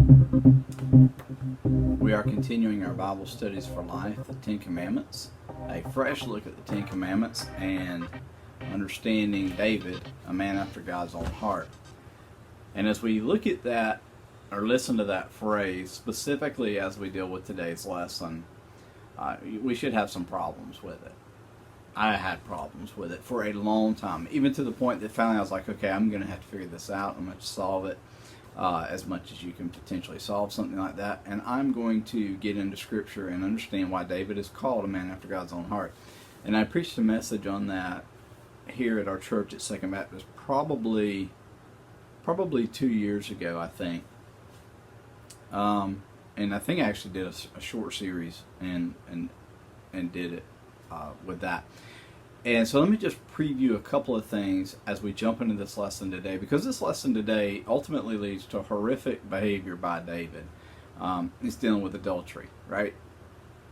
We are continuing our Bible studies for life, the Ten Commandments, a fresh look at the Ten Commandments and understanding David, a man after God's own heart. And as we look at that, or listen to that phrase, specifically as we deal with today's lesson, we should have some problems with it. I had problems with it for a long time, even to the point that finally I was like, okay, I'm going to have to figure this out. I'm going to solve it as much as you can potentially solve something like that. And I'm going to get into Scripture and understand why David is called a man after God's own heart. And I preached a message on that here at our church at Second Baptist probably 2 years ago, I think. And I think I actually did a short series and did it with that. And so let me just preview a couple of things as we jump into this lesson today, because this lesson today ultimately leads to horrific behavior by David. It's dealing with adultery, right?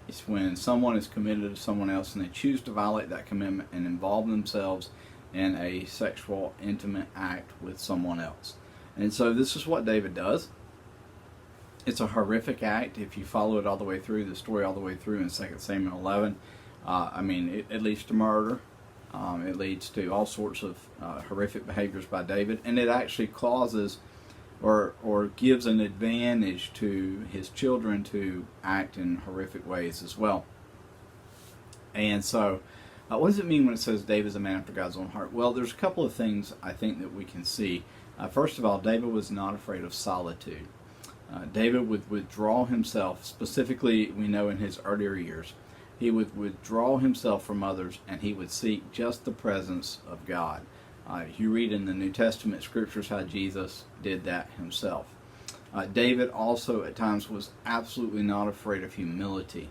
It's when someone is committed to someone else and they choose to violate that commitment and involve themselves in a sexual, intimate act with someone else. And so this is what David does. It's a horrific act. If you follow it all the way through, the story all the way through in 2 Samuel 11, it leads to murder. It leads to all sorts of horrific behaviors by David, and it actually causes or gives an advantage to his children to act in horrific ways as well. And so, what does it mean when it says David is a man after God's own heart? Well, there's a couple of things I think that we can see. First of all, David was not afraid of solitude. David would withdraw himself, specifically we know in his earlier years, he would withdraw himself from others and he would seek just the presence of God. You read in the New Testament scriptures how Jesus did that himself. David also at times was absolutely not afraid of humility.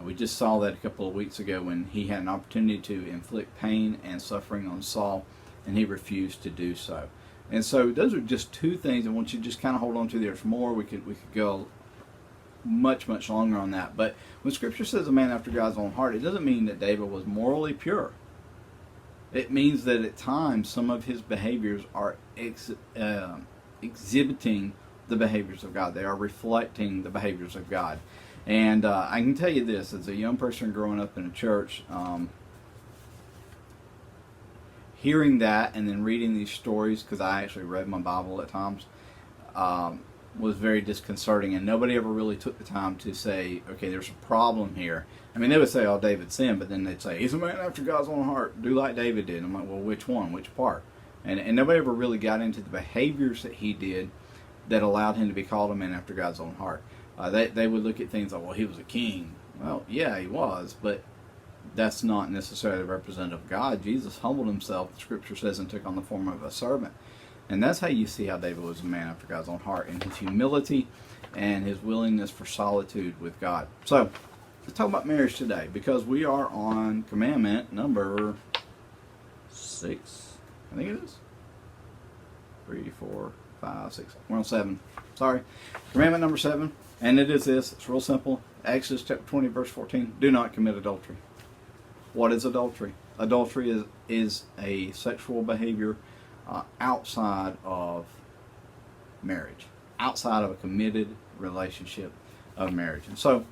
We just saw that a couple of weeks ago when he had an opportunity to inflict pain and suffering on Saul, and he refused to do so. And so those are just two things I want you to just kind of hold on to. There's more. We could go much longer on that. But when Scripture says a man after God's own heart, it doesn't mean that David was morally pure. It means that at times some of his behaviors are exhibiting the behaviors of God. They are reflecting the behaviors of God. And I can tell you this, as a young person growing up in a church, hearing that and then reading these stories, because I actually read my Bible at times, was very disconcerting, and nobody ever really took the time to say, okay, there's a problem here. I mean, they would say, oh, David sinned, but then they'd say, he's a man after God's own heart, do like David did. I'm like, well, which one? Which part? And nobody ever really got into the behaviors that he did that allowed him to be called a man after God's own heart. They would look at things like, well, he was a king. Well, yeah, he was, but that's not necessarily representative of God. Jesus humbled himself, the Scripture says, and took on the form of a servant. And that's how you see how David was a man after God's own heart, in his humility and his willingness for solitude with God. So, let's talk about marriage today, because we are on commandment number 6. I think it is. 3, 4, 5, 6. We're on 7. Sorry. Commandment number 7. And it is this. It's real simple. Exodus chapter 20, verse 14. Do not commit adultery. What is adultery? Adultery is a sexual behavior outside of marriage, outside of a committed relationship of marriage. And so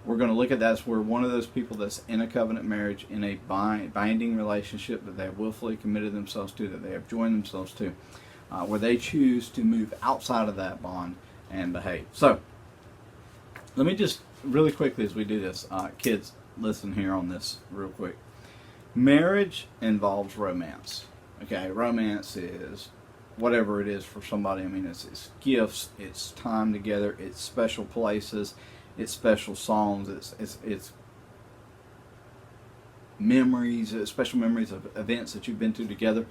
we're going to look at that as we're one of those people that's in a covenant marriage, in a binding relationship that they have willfully committed themselves to, that they have joined themselves to, where they choose to move outside of that bond and behave. So let me just really quickly as we do this, kids, listen here on this real quick. Marriage involves romance. Okay, romance is whatever it is for somebody. I mean, it's gifts, it's time together, it's special places, it's special songs, it's memories, special memories of events that you've been to together.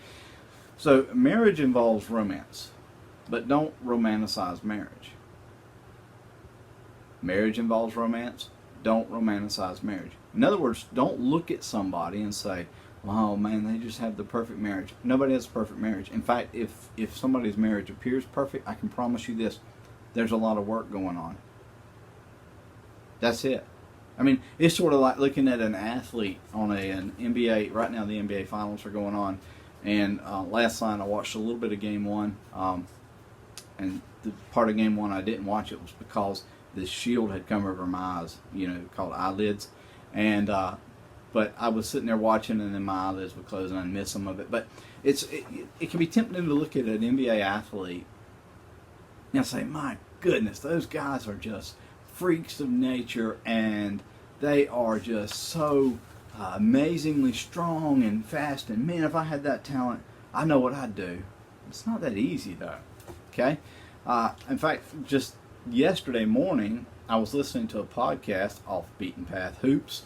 So marriage involves romance, but don't romanticize marriage. Marriage involves romance. Don't romanticize marriage. In other words, don't look at somebody and say, wow, man, they just have the perfect marriage. Nobody has a perfect marriage. In fact, if somebody's marriage appears perfect, I can promise you this, there's a lot of work going on. That's it. I mean, it's sort of like looking at an athlete on an NBA. Right now, the NBA finals are going on. And last night, I watched a little bit of game 1. And the part of game one I didn't watch it was because this shield had come over my eyes, called eyelids, and but I was sitting there watching, and then my eyelids would close, and I'd miss some of it. But it can be tempting to look at an NBA athlete and say, my goodness, those guys are just freaks of nature, and they are just so amazingly strong and fast. And man, if I had that talent, I know what I'd do. It's not that easy, though. Okay? In fact, just yesterday morning, I was listening to a podcast, Off Beaten Path Hoops,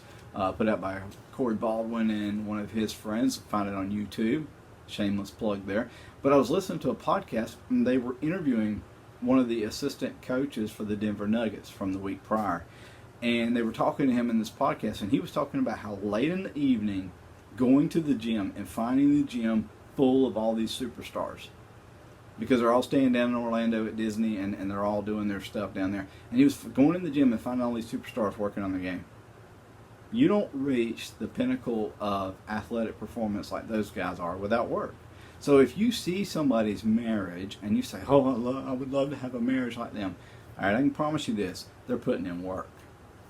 put out by Corey Baldwin and one of his friends. Find it on YouTube. Shameless plug there. But I was listening to a podcast, and they were interviewing one of the assistant coaches for the Denver Nuggets from the week prior. And they were talking to him in this podcast, and he was talking about how late in the evening, going to the gym and finding the gym full of all these superstars. Because they're all staying down in Orlando at Disney, and they're all doing their stuff down there. And he was going in the gym and finding all these superstars working on the game. You don't reach the pinnacle of athletic performance like those guys are without work. So if you see somebody's marriage and you say, oh, I would love to have a marriage like them, all right, I can promise you this, they're putting in work.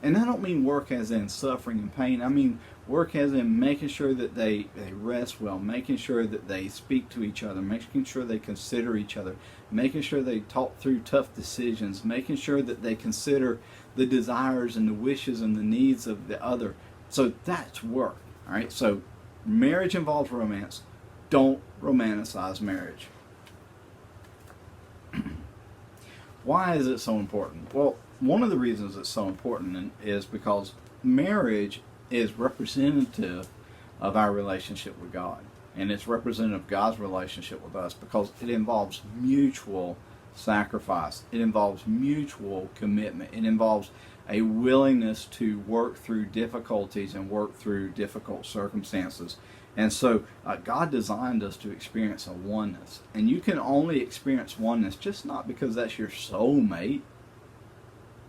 And I don't mean work as in suffering and pain. I mean work as in making sure that they rest well, making sure that they speak to each other, making sure they consider each other, making sure they talk through tough decisions, making sure that they consider the desires and the wishes and the needs of the other. So that's work. All right. So marriage involves romance. Don't romanticize marriage. Why is it so important? Well, one of the reasons it's so important is because marriage is representative of our relationship with God. And it's representative of God's relationship with us because it involves mutual sacrifice. It involves mutual commitment. It involves a willingness to work through difficulties and work through difficult circumstances. And so God designed us to experience a oneness. And you can only experience oneness just not because that's your soulmate.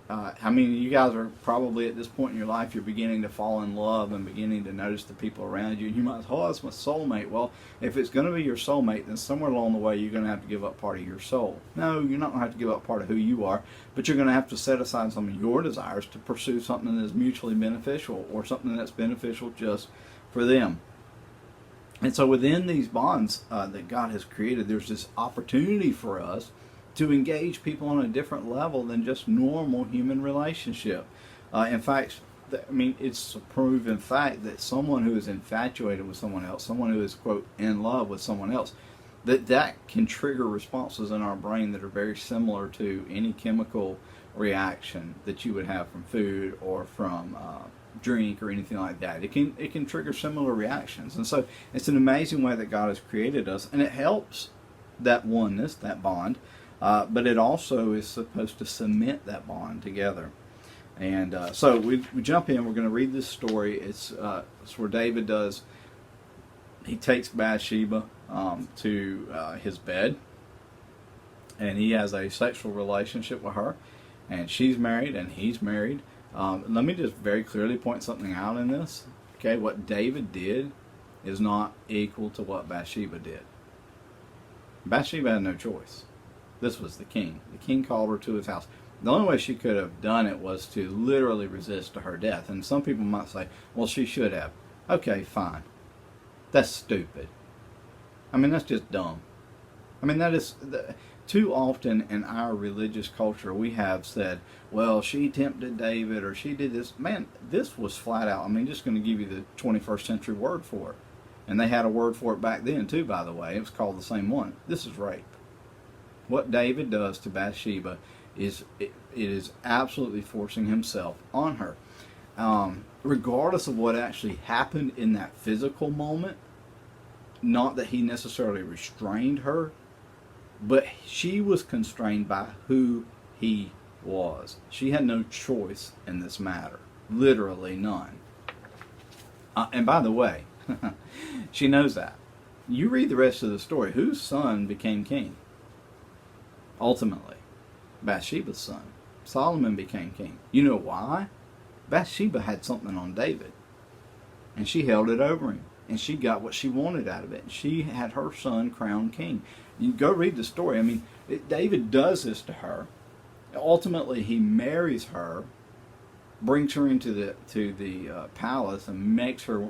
I mean, you guys are probably at this point in your life, you're beginning to fall in love and beginning to notice the people around you. And you might say, oh, that's my soulmate. Well, if it's going to be your soulmate, then somewhere along the way, you're going to have to give up part of your soul. No, you're not going to have to give up part of who you are, but you're going to have to set aside some of your desires to pursue something that is mutually beneficial or something that's beneficial just for them. And so within these bonds that God has created, there's this opportunity for us to engage people on a different level than just normal human relationship. In fact, it's a proven fact that someone who is infatuated with someone else, someone who is, quote, in love with someone else, that can trigger responses in our brain that are very similar to any chemical reaction that you would have from food or from drink or anything like that. It can trigger similar reactions. And so it's an amazing way that God has created us, and it helps that oneness, that bond, but it also is supposed to cement that bond together. And so we jump in. We're going to read this story. It's where David does. He takes Bathsheba to his bed, and he has a sexual relationship with her, and she's married and he's married. Let me just very clearly point something out in this. Okay, what David did is not equal to what Bathsheba did. Bathsheba had no choice. This was the king. The king called her to his house. The only way she could have done it was to literally resist to her death. And some people might say, well, she should have. Okay, fine. That's stupid. I mean, that's just dumb. I mean, that is... Too often in our religious culture, we have said, well, she tempted David or she did this. Man, this was flat out. I mean, just going to give you the 21st century word for it. And they had a word for it back then, too, by the way. It was called the same one. This is rape. What David does to Bathsheba is it is absolutely forcing himself on her. Regardless of what actually happened in that physical moment, not that he necessarily restrained her, but she was constrained by who he was. She had no choice in this matter. Literally none. And by the way, she knows that. You read the rest of the story. Whose son became king? Ultimately, Bathsheba's son. Solomon became king. You know why? Bathsheba had something on David. And she held it over him. And she got what she wanted out of it. She had her son crowned king. You go read the story. I mean, David does this to her. Ultimately, he marries her, brings her into the palace, and makes her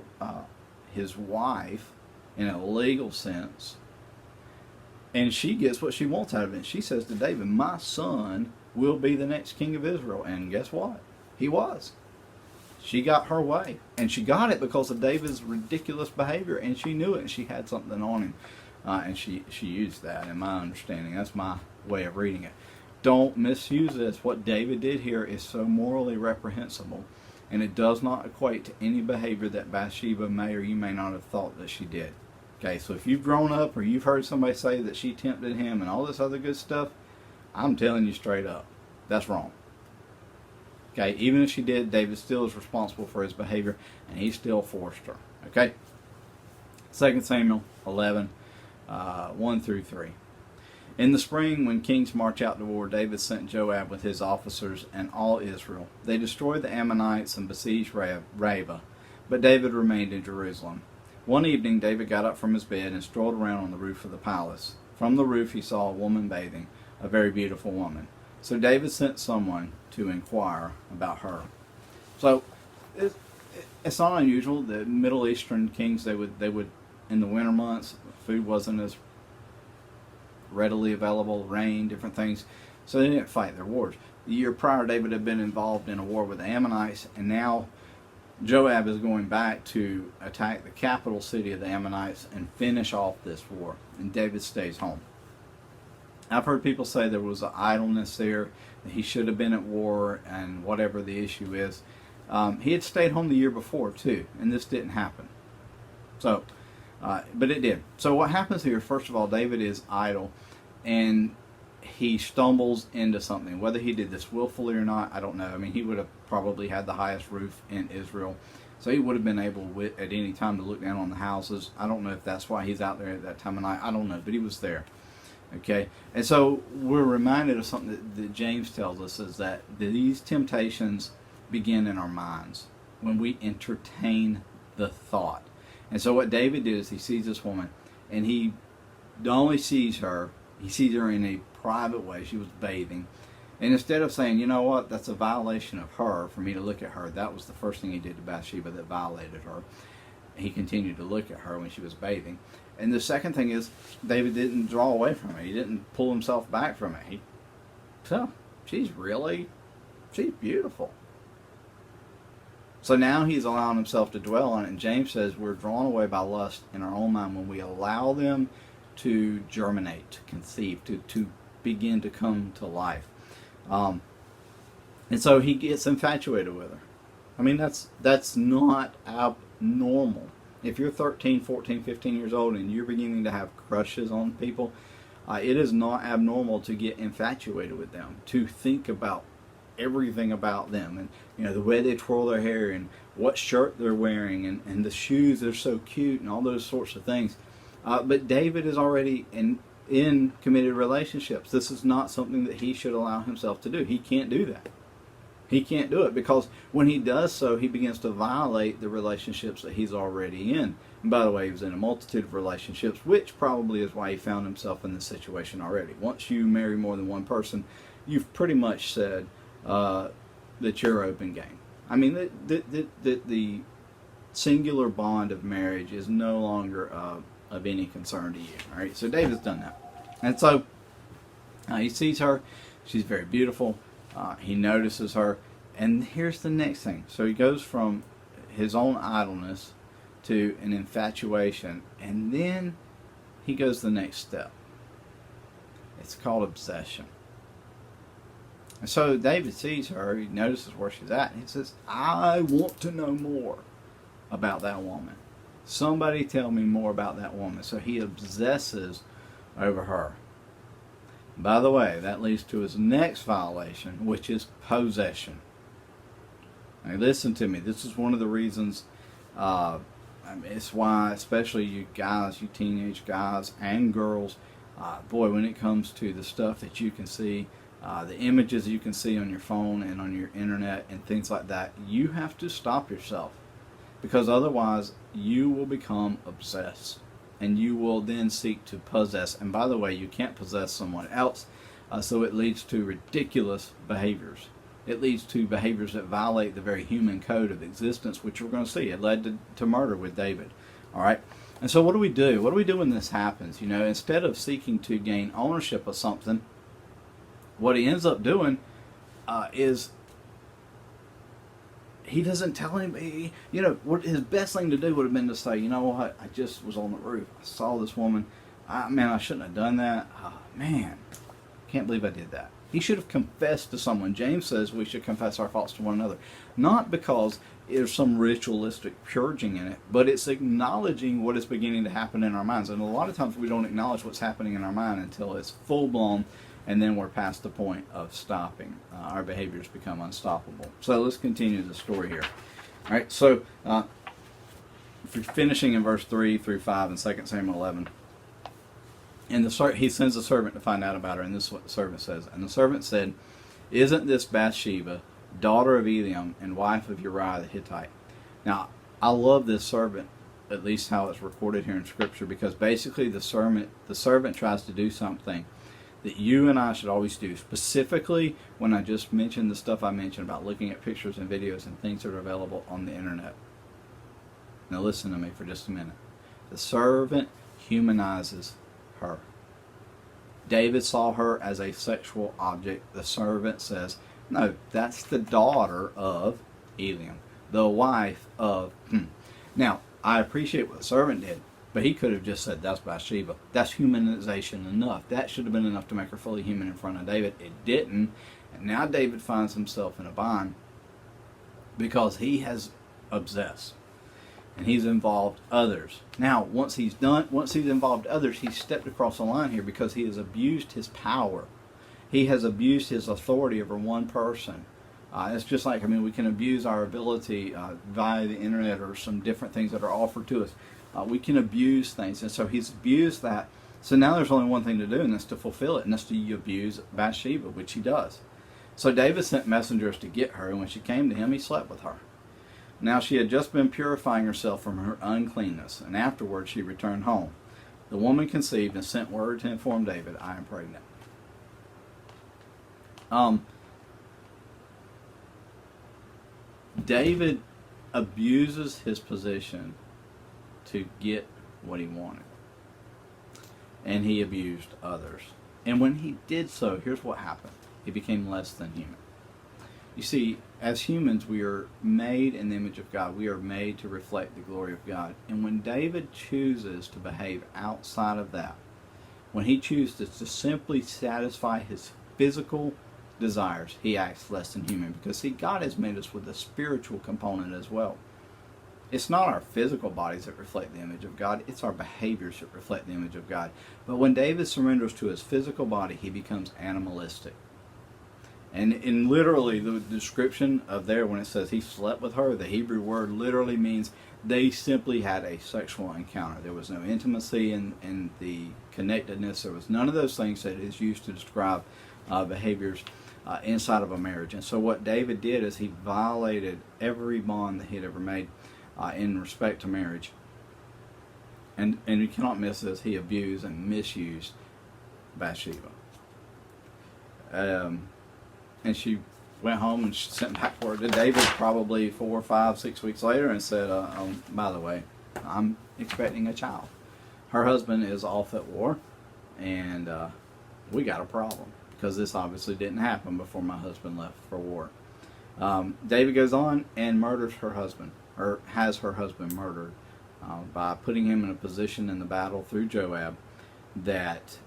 his wife in a legal sense. And she gets what she wants out of it. She says to David, "My son will be the next king of Israel." And guess what? He was. She got her way. And she got it because of David's ridiculous behavior. And she knew it. And she had something on him. And she used that, in my understanding. That's my way of reading it. Don't misuse this. What David did here is so morally reprehensible. And it does not equate to any behavior that Bathsheba may or you may not have thought that she did. Okay, so if you've grown up or you've heard somebody say that she tempted him and all this other good stuff, I'm telling you straight up, that's wrong. Okay, even if she did, David still is responsible for his behavior, and he still forced her. Okay, 2 Samuel 11, 1 through 3. In the spring, when kings march out to war, David sent Joab with his officers and all Israel. They destroyed the Ammonites and besieged Rabbah, but David remained in Jerusalem. One evening, David got up from his bed and strolled around on the roof of the palace. From the roof, he saw a woman bathing, a very beautiful woman. So David sent someone to inquire about her. So it's not unusual. The Middle Eastern kings, they would in the winter months, food wasn't as readily available, rain, different things, so they didn't fight their wars. The year prior, David had been involved in a war with the Ammonites, and now Joab is going back to attack the capital city of the Ammonites and finish off this war, and David stays home. I've heard people say there was an idleness there, that he should have been at war, and whatever the issue is. He had stayed home the year before too, and this didn't happen. So, but it did. So what happens here, first of all, David is idle, and he stumbles into something. Whether he did this willfully or not, I don't know. I mean, he would have probably had the highest roof in Israel, so he would have been able at any time to look down on the houses. I don't know if that's why he's out there at that time of night. I don't know, but he was there. Okay, and so we're reminded of something that James tells us, is that these temptations begin in our minds when we entertain the thought. And so what David did is he sees this woman, and he not only sees her, he sees her in a private way. She was bathing, and instead of saying, you know what, that's a violation of her for me to look at her, that was the first thing he did to Bathsheba that violated her. He continued to look at her when she was bathing. And the second thing is, David didn't draw away from it. He didn't pull himself back from it. She's beautiful. So now he's allowing himself to dwell on it. And James says we're drawn away by lust in our own mind when we allow them to germinate, to conceive, to begin to come to life. And so he gets infatuated with her. I mean, that's not abnormal. If you're 13, 14, 15 years old and you're beginning to have crushes on people, it is not abnormal to get infatuated with them, to think about everything about them, and the way they twirl their hair and what shirt they're wearing, and the shoes, they're so cute, and all those sorts of things. But David is already in committed relationships. This is not something that he should allow himself to do. He can't do that. He can't do it, because when he does so, he begins to violate the relationships that he's already in. And by the way, he was in a multitude of relationships, which probably is why he found himself in this situation already. Once you marry more than one person, you've pretty much said that you're open game. I mean, the singular bond of marriage is no longer of any concern to you. All right, so David's done that, and so he sees her. She's very beautiful. He notices her, and here's the next thing. So he goes from his own idleness to an infatuation, and then he goes the next step. It's called obsession. And so David sees her, he notices where she's at, and he says, I want to know more about that woman. Somebody tell me more about that woman. So he obsesses over her. By the way, that leads to his next violation, which is possession. Now listen to me. This is one of the reasons, it's why, especially you guys, you teenage guys and girls, boy, when it comes to the stuff that you can see, the images you can see on your phone and on your internet and things like that, you have to stop yourself, because otherwise you will become obsessed. and you will then seek to possess. And by the way, you can't possess someone else, so it leads to ridiculous behaviors. It leads to behaviors that violate the very human code of existence, which we're going to see. It led to murder with David. All right? And so what do we do? What do we do when this happens? You know, instead of seeking to gain ownership of something, what he ends up doing is he doesn't tell anybody. You know, what his best thing to do would have been to say, you know what, I just was on the roof. I saw this woman. Man, I shouldn't have done that. Oh, man, can't believe I did that. He should have confessed to someone. James says we should confess our faults to one another. Not because there's some ritualistic purging in it, but it's acknowledging what is beginning to happen in our minds. And a lot of times we don't acknowledge what's happening in our mind until it's full-blown, and then we're past the point of stopping. Our behaviors become unstoppable. So let's continue the story here. All right, so finishing in verse 3 through 5 in 2 Samuel 11. And he sends a servant to find out about her, and this is what the servant says. And the servant said, "Isn't this Bathsheba, daughter of Eliam and wife of Uriah the Hittite?" Now, I love this servant, at least how it's recorded here in Scripture, because basically the servant tries to do something that you and I should always do. Specifically, when I just mentioned the stuff I mentioned about looking at pictures and videos and things that are available on the internet. Now listen to me for just a minute. The servant humanizes her. David saw her as a sexual object. The servant says, no, that's the daughter of Eliam, the wife of... Now, I appreciate what the servant did, but he could have just said, that's Bathsheba. That's humanization enough. That should have been enough to make her fully human in front of David. It didn't. And now David finds himself in a bind because he has obsessed. And he's involved others. Now, once he's involved others, he's stepped across the line here because he has abused his power. He has abused his authority over one person. It's just like, we can abuse our ability via the internet or some different things that are offered to us. We can abuse things, and so he's abused that. So now there's only one thing to do, and that's to fulfill it, and that's to abuse Bathsheba, which he does. So David sent messengers to get her, and when she came to him, he slept with her. Now she had just been purifying herself from her uncleanness, and afterward she returned home. The woman conceived and sent word to inform David, I am pregnant. David abuses his position to get what he wanted. And he abused others. And when he did so, here's what happened. He became less than human. You see, as humans, we are made in the image of God. We are made to reflect the glory of God. And when David chooses to behave outside of that, when he chooses to simply satisfy his physical desires, he acts less than human. Because, see, God has made us with a spiritual component as well. It's not our physical bodies that reflect the image of God. It's our behaviors that reflect the image of God. But when David surrenders to his physical body, he becomes animalistic. And in literally the description of there, when it says he slept with her, the Hebrew word literally means they simply had a sexual encounter. There was no intimacy in the connectedness. There was none of those things that is used to describe behaviors inside of a marriage. And so what David did is he violated every bond that he had ever made in respect to marriage. And you cannot miss this. He abused and misused Bathsheba. And she went home and she sent back word to David probably 4, 5, 6 weeks later and said, by the way, I'm expecting a child. Her husband is off at war, and we got a problem because this obviously didn't happen before my husband left for war. David goes on and murders her husband, or has her husband murdered by putting him in a position in the battle through Joab that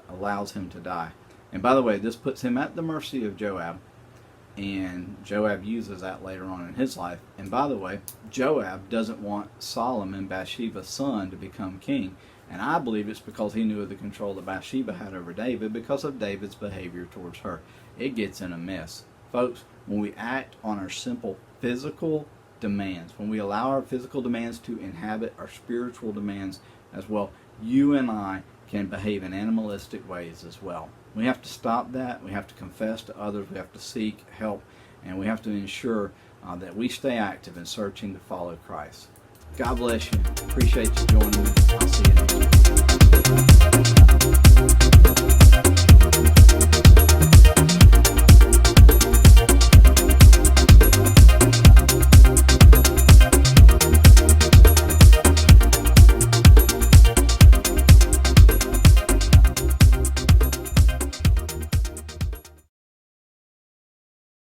allows him to die. And by the way, this puts him at the mercy of Joab, and Joab uses that later on in his life. And by the way, Joab doesn't want Solomon, Bathsheba's son, to become king. And I believe it's because he knew of the control that Bathsheba had over David because of David's behavior towards her. It gets in a mess. Folks, when we act on our simple physical demands, when we allow our physical demands to inhabit our spiritual demands as well, you and I can behave in animalistic ways as well. We have to stop that. We have to confess to others. We have to seek help. And we have to ensure that we stay active in searching to follow Christ. God bless you. Appreciate you joining me. I'll see you next week.